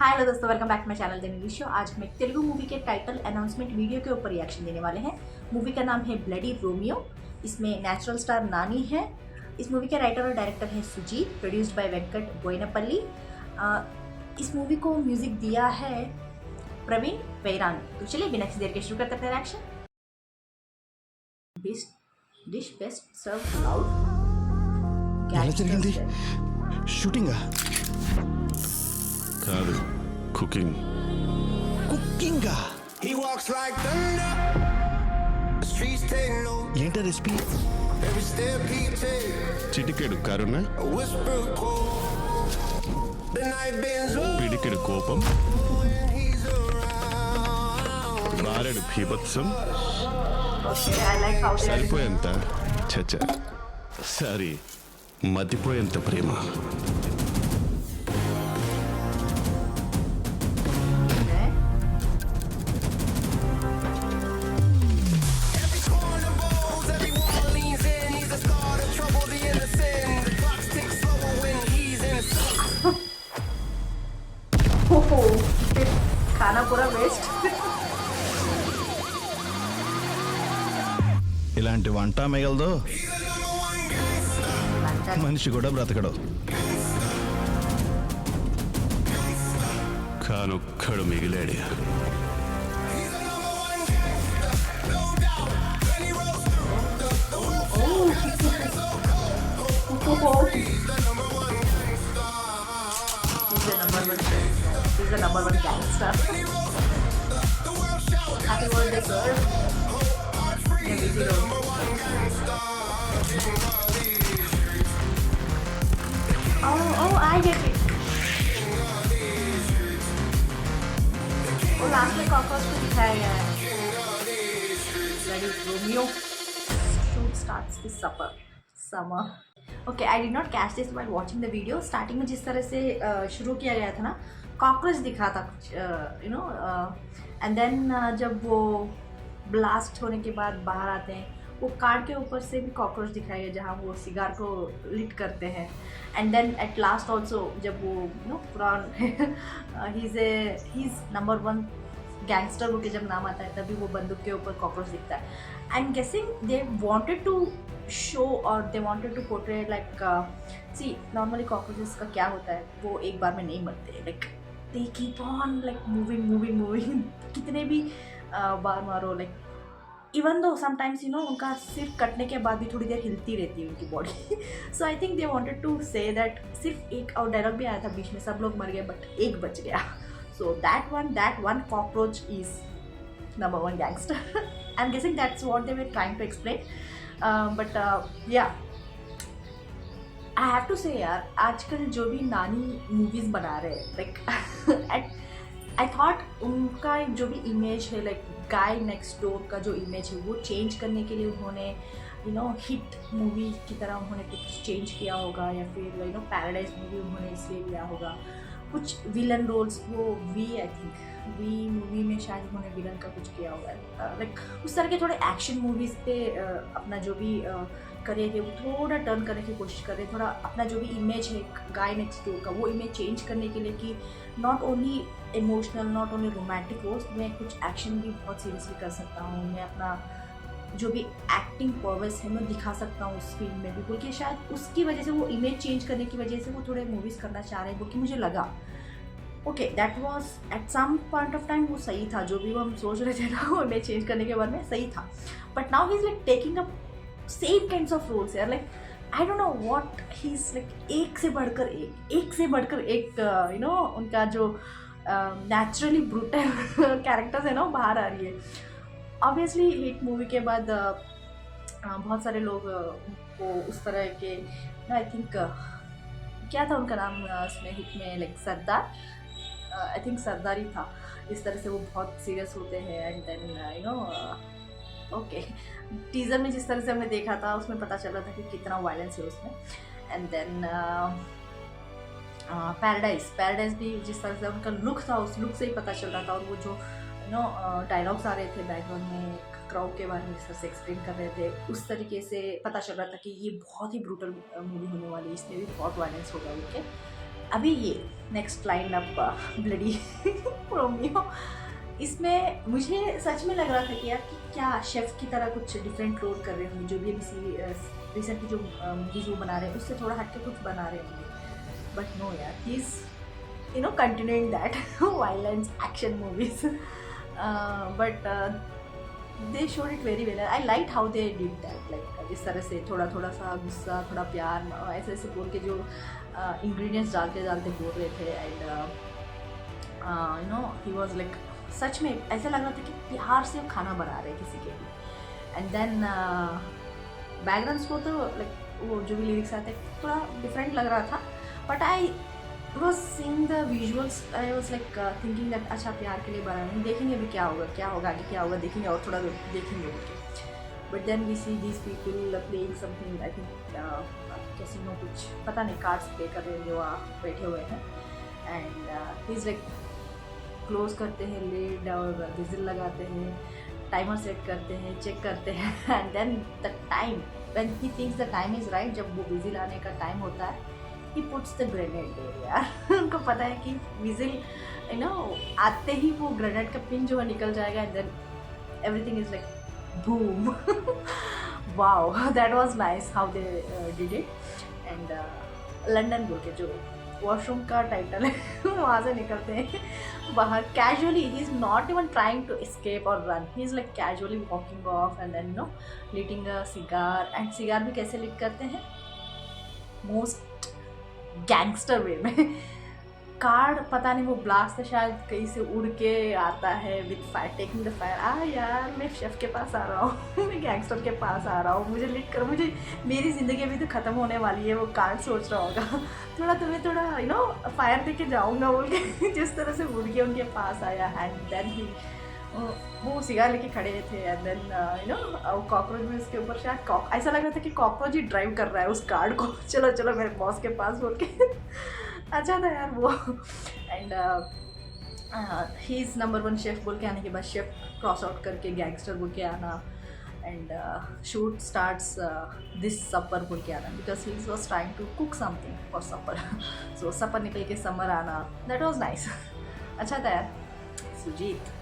हाय hello दोस्तों, welcome back to my channel the movie show. आज हम एक तेलुगु मूवी के टाइटल अनाउंसमेंट वीडियो के ऊपर रिएक्शन देने वाले हैं। मूवी का नाम है ब्लडी रोमियो। इसमें नेचुरल स्टार नानी है। इस मूवी के राइटर और डायरेक्टर है सुजीत, प्रोड्यूस्ड बाय वेंकट बोयनपल्ली। इस मूवी को म्यूजिक दिया है प्रवीण वैरान। तो चलिए बिना किसी देर के शुरू करते हैं reaction. Dish best serve loud. ఎలా జరిగింది షూటింగా కాదు కుకింగ్ కుకింగా He walks like thunder. The streets take note. ఏంట recipe Every step he takes, చిటికెడు కరుణ a whisper cold. The night bends over పిడికెడు కోపం when he's around. బారెడు భీభత్సం Okay, I like how they are. సరిపోయేంత చచ్చ sorry మతిపోయేంత Prema Okay. Every corner bows, every wall leans in. He's the start of trouble, the innocent. The clock ticks slower when he's innocent. ओहो, खाना पूरा waste. ఇలాంటి వంట మిగలదు మనిషి కూడా బ్రతకడు కానొక్కడు మిగిలాడు He's the number one gangster. Happy birthday, sir. Yeah, busy road. Oh, I get it. वो last में कॉकरोच को दिखाया गया है। Bloody Romeo. Shoot starts the summer. Okay, I did not catch this while watching the video. Starting में जिस तरह से शुरू किया गया था ना, कॉकरोच दिखा था कुछ, एंड देन जब वो ब्लास्ट होने के बाद बाहर आते हैं, वो कार के ऊपर से भी कॉकरोच दिखाया गया जहाँ वो सिगार को लिट करते हैं। And then at last also जब वो पूरा ही इज़ नंबर वन गैंगस्टर वो के जब नाम आता है तभी वो बंदूक के ऊपर कॉकरोच दिखता है। आई एम गेसिंग दे वांटेड टू शो और they wanted to portray like see normally cockroaches का क्या होता है, वो एक बार में नहीं मरते, like they keep on like moving कितने भी बार मारो, लाइक इवन दो समटाइम्स उनका सिर्फ कटने के बाद भी थोड़ी देर हिलती रहती है उनकी body. So I think they wanted to say that सिर्फ एक और डायलॉग भी आया था बीच में, सब लोग मर गए बट एक बच गया। So that one cockroach is number one gangster. I am guessing that's what they were trying to explain, but yeah I have to से यार, आजकल जो भी नानी मूवीज़ बना रहे हैं, लाइक आई थॉट उनका जो भी इमेज है, लाइक गाय नेक्स्ट डोर का जो इमेज है वो चेंज करने के लिए उन्होंने हिट मूवी की तरह उन्होंने कुछ चेंज किया होगा, या फिर पैराडाइज मूवी उन्होंने इसलिए लिया होगा। कुछ विलन रोल्स, वो आई थिंक वी मूवी में शायद उन्होंने विलन का कुछ किया होगा, लाइक उस तरह के थोड़े एक्शन मूवीज़ पे अपना जो भी करियर है वो थोड़ा टर्न करने की कोशिश कर रहे हैं, थोड़ा अपना जो भी इमेज है गाय नेक्स्ट डोर का वो इमेज चेंज करने के लिए कि not only emotional, not only romantic roles, मैं कुछ एक्शन भी बहुत सीरियसली कर सकता हूँ, मैं अपना जो भी एक्टिंग पर्वस है मैं दिखा सकता हूँ उस फिल्म में भी, बोल के शायद उसकी वजह से वो इमेज चेंज करने की वजह से वो थोड़े मूवीज़ करना चाह रहे हैं, बोल के मुझे लगा। Okay, that was at some point of time वो सही था, जो भी वो हम सोच रहे थे ना वो इमेज चेंज करने के बारे में सही था, but now he is like taking up same kinds of roles यार, like I don't know what he is like, एक से बढ़कर एक उनका जो नेचुरली ब्रूटल कैरेक्टर्स है ना वो बाहर आ रही है। ऑब्वियसली हिट मूवी के बाद बहुत सारे लोग को उस तरह के आई थिंक क्या था उनका नाम उसमें हिट में, लाइक सरदार, आई थिंक सरदार ही था, इस तरह से वो बहुत सीरियस होते हैं। एंड देन ओके, टीज़र में जिस तरह से हमने देखा था उसमें पता चल रहा था कि कितना वायलेंस है उसमें। एंड देन पैराडाइज भी जिस तरह से उनका लुक था उस लुक से ही पता चल रहा था, और वो जो डायलॉग्स आ रहे थे बैकग्राउंड में क्राउड के बारे में जिस तरह से एक्सप्लेन कर रहे थे, उस तरीके से पता चल रहा था कि ये बहुत ही ब्रूटल मूवी होने वाली है, इसमें भी बहुत वायलेंस होगा। ओके, अभी ये next line up bloody Romeo, इसमें मुझे सच में लग रहा था कि यार कि क्या शेफ की तरह कुछ डिफरेंट रोल कर रहे होंगे, जो भी अभी रिसेंटली जो मूवीज वो बना रहे हैं उससे थोड़ा हटके कुछ बना रहे होंगे, बट नो यार, he is continuing that violence action movies, but they showed it very well. I like how they did that, like जिस तरह से थोड़ा थोड़ा सा गुस्सा, थोड़ा प्यार, ऐसे ऐसे बोल के जो इंग्रेडिएंट्स डालते डालते बोल रहे थे. And he was like such में ऐसा लग रहा था कि प्यार से वो खाना बना रहे किसी के लिए. एंड देन बैकग्राउंड स्कोर तो लाइक वो जो भी लिरिक्स आते थोड़ा डिफरेंट लग रहा था, but I was seeing the visuals, I was like thinking that अच्छा प्यार के लिए बना रहे हैं, देखेंगे अभी क्या होगा आगे क्या होगा, देखेंगे और थोड़ा देखेंगे okay. But then we see these people playing something, I think casino, कुछ पता नहीं, कार्ड्स प्ले कर रहे हैं जो बैठे हुए हैं. And he is like close करते हैं लिड और विजिल लगाते हैं, टाइमर सेट करते हैं, चेक करते हैं. And then the time when he thinks the time is right, जब वो विजिल आने का टाइम होता है, he puts the grenade there. यार उनको पता है कि विजिल आते ही वो ग्रेनेड का पिन जो है निकल जाएगा. And then everything is like boom. Wow, that was nice how they did it. And London बोल के जो वॉशरूम का टाइटल है वहाँ से निकलते हैं बाहर casually. He is not even trying to escape और run, he is like casually walking off and then lighting a cigar. And cigar भी कैसे लिट करते हैं, मोस्ट गैंगस्टर वे में. कार्ड पता नहीं वो ब्लास्ट है शायद, कहीं से उड़ के आता है with fire, taking the fire. यार मैं शेफ के पास आ रहा हूँ मैं गैंगस्टर के पास आ रहा हूँ, मुझे लिट करो, मुझे मेरी ज़िंदगी अभी तो ख़त्म होने वाली है. वो कार्ड सोच रहा होगा थोड़ा तुम्हें थोड़ा फायर दे के जाऊँगा बोल के जिस तरह से उड़ के उनके पास आया. एंड देन ही वो सिगार लेके खड़े थे. एंड देन कॉकरोच भी उसके ऊपर, शायद ऐसा लग रहा था कि कॉकरोच ही ड्राइव कर रहा है उस कार्ड को, चलो चलो मेरे बॉस के पास बोल के. अच्छा था यार वो. And he is number 1 chef बोल के आने के बाद शेफ क्रॉस आउट करके गैंगस्टर बोल के आना. And shoot starts this supper बोल के आना, because he was trying to cook something for supper. So supper निकल के समर आना, दैट वॉज नाइस. अच्छा था यार. Sujeeth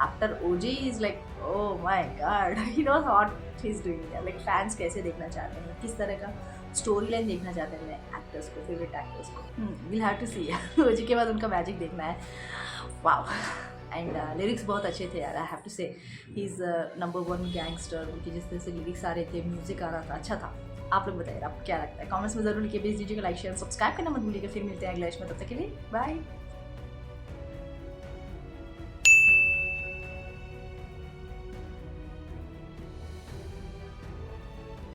after OG is like oh my god, he knows what he's doing. Like fans कैसे देखना चाहते हैं, किस तरह का स्टोरी लाइन देखना चाहते हैं एक्टर्स को, फेवरेट एक्टर्स को. Will have to see. OG के बाद उनका मैजिक देखना है. वाओ. एंड लिरिक्स बहुत अच्छे थे यार, आई हैव टू से. ही इज़ नंबर 1 गैंगस्टर, उनकी जिस तरह से लिरिक्स आ रहे थे, म्यूजिक आ रहा था, अच्छा था. आप लोग बताइए आपको क्या लगता है, कमेंट्स में जरूर लिखिए. भेज दीजिएगा, लाइक शेयर सब्सक्राइब करना मत भूलिएगा. फिर मिलते हैं अगले इसमें, तब तक के लिए बाय.